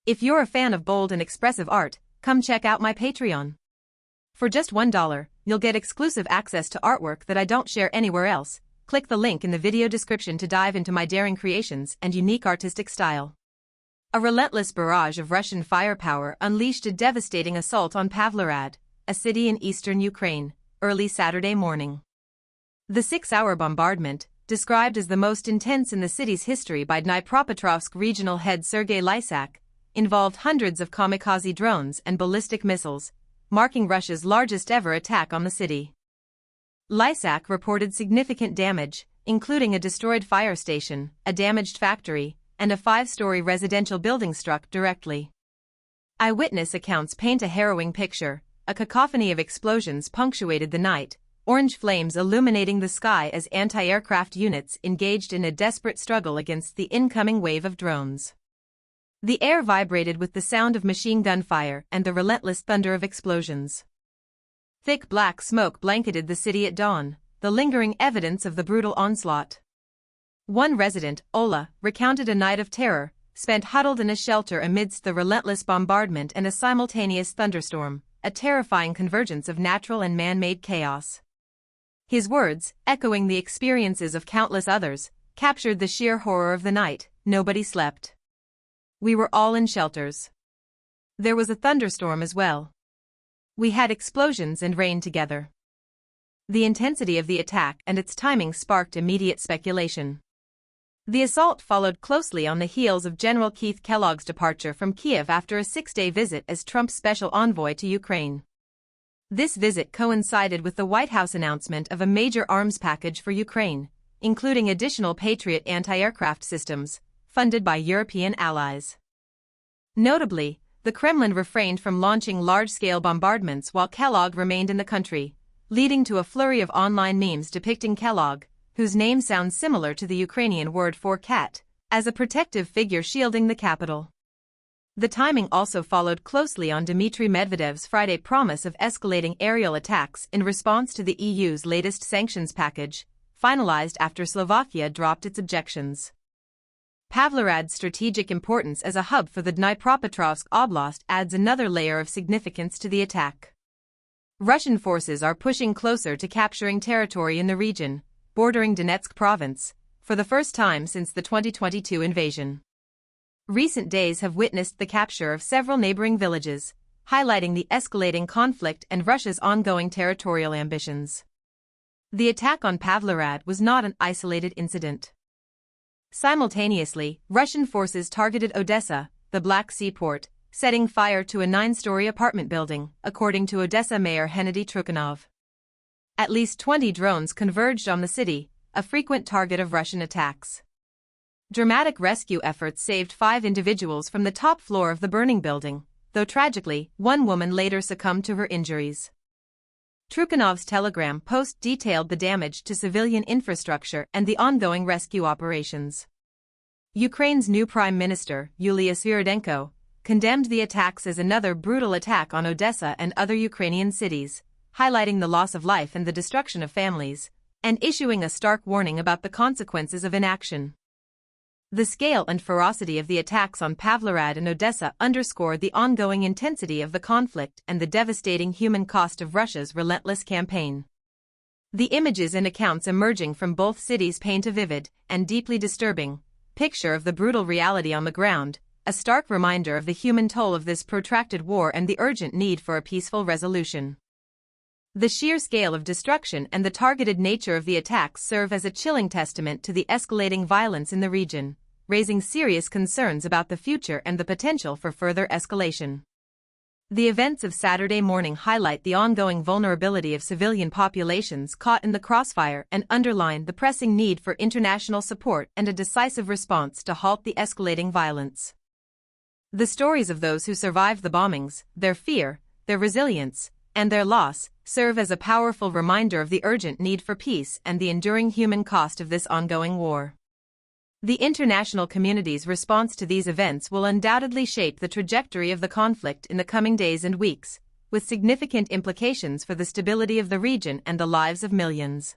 If you're a fan of bold and expressive art, come check out my Patreon. For just $1, you'll get exclusive access to artwork that I don't share anywhere else. Click the link in the video description to dive into my daring creations and unique artistic style. A relentless barrage of Russian firepower unleashed a devastating assault on Pavlohrad, a city in eastern Ukraine, early Saturday morning. The 6-hour bombardment, described as the most intense in the city's history by Dnipropetrovsk regional head Sergei Lysak, involved hundreds of kamikaze drones and ballistic missiles, marking Russia's largest ever attack on the city. Lysak reported significant damage, including a destroyed fire station, a damaged factory, and a 5-story residential building struck directly. Eyewitness accounts paint a harrowing picture. A cacophony of explosions punctuated the night, orange flames illuminating the sky as anti-aircraft units engaged in a desperate struggle against the incoming wave of drones. The air vibrated with the sound of machine gun fire and the relentless thunder of explosions. Thick black smoke blanketed the city at dawn, the lingering evidence of the brutal onslaught. One resident, Ola, recounted a night of terror, spent huddled in a shelter amidst the relentless bombardment and a simultaneous thunderstorm, a terrifying convergence of natural and man-made chaos. His words, echoing the experiences of countless others, captured the sheer horror of the night. Nobody slept. We were all in shelters. There was a thunderstorm as well. We had explosions and rain together. The intensity of the attack and its timing sparked immediate speculation. The assault followed closely on the heels of General Keith Kellogg's departure from Kiev after a 6-day visit as Trump's special envoy to Ukraine. This visit coincided with the White House announcement of a major arms package for Ukraine, including additional Patriot anti-aircraft systems, funded by European allies. Notably, the Kremlin refrained from launching large-scale bombardments while Kellogg remained in the country, leading to a flurry of online memes depicting Kellogg, whose name sounds similar to the Ukrainian word for cat, as a protective figure shielding the capital. The timing also followed closely on Dmitry Medvedev's Friday promise of escalating aerial attacks in response to the EU's latest sanctions package, finalized after Slovakia dropped its objections. Pavlohrad's strategic importance as a hub for the Dnipropetrovsk Oblast adds another layer of significance to the attack. Russian forces are pushing closer to capturing territory in the region, bordering Donetsk province, for the first time since the 2022 invasion. Recent days have witnessed the capture of several neighboring villages, highlighting the escalating conflict and Russia's ongoing territorial ambitions. The attack on Pavlohrad was not an isolated incident. Simultaneously, Russian forces targeted Odesa, the Black Sea port, setting fire to a 9-story apartment building, according to Odesa Mayor Hennady Trukhanov. At least 20 drones converged on the city, a frequent target of Russian attacks. Dramatic rescue efforts saved 5 individuals from the top floor of the burning building, though tragically, one woman later succumbed to her injuries. Trukhanov's Telegram post detailed the damage to civilian infrastructure and the ongoing rescue operations. Ukraine's new Prime Minister, Yulia Sviridenko, condemned the attacks as another brutal attack on Odesa and other Ukrainian cities, highlighting the loss of life and the destruction of families, and issuing a stark warning about the consequences of inaction. The scale and ferocity of the attacks on Pavlohrad and Odesa underscore the ongoing intensity of the conflict and the devastating human cost of Russia's relentless campaign. The images and accounts emerging from both cities paint a vivid and deeply disturbing picture of the brutal reality on the ground, a stark reminder of the human toll of this protracted war and the urgent need for a peaceful resolution. The sheer scale of destruction and the targeted nature of the attacks serve as a chilling testament to the escalating violence in the region, raising serious concerns about the future and the potential for further escalation. The events of Saturday morning highlight the ongoing vulnerability of civilian populations caught in the crossfire and underline the pressing need for international support and a decisive response to halt the escalating violence. The stories of those who survived the bombings, their fear, their resilience, and their loss, serve as a powerful reminder of the urgent need for peace and the enduring human cost of this ongoing war. The international community's response to these events will undoubtedly shape the trajectory of the conflict in the coming days and weeks, with significant implications for the stability of the region and the lives of millions.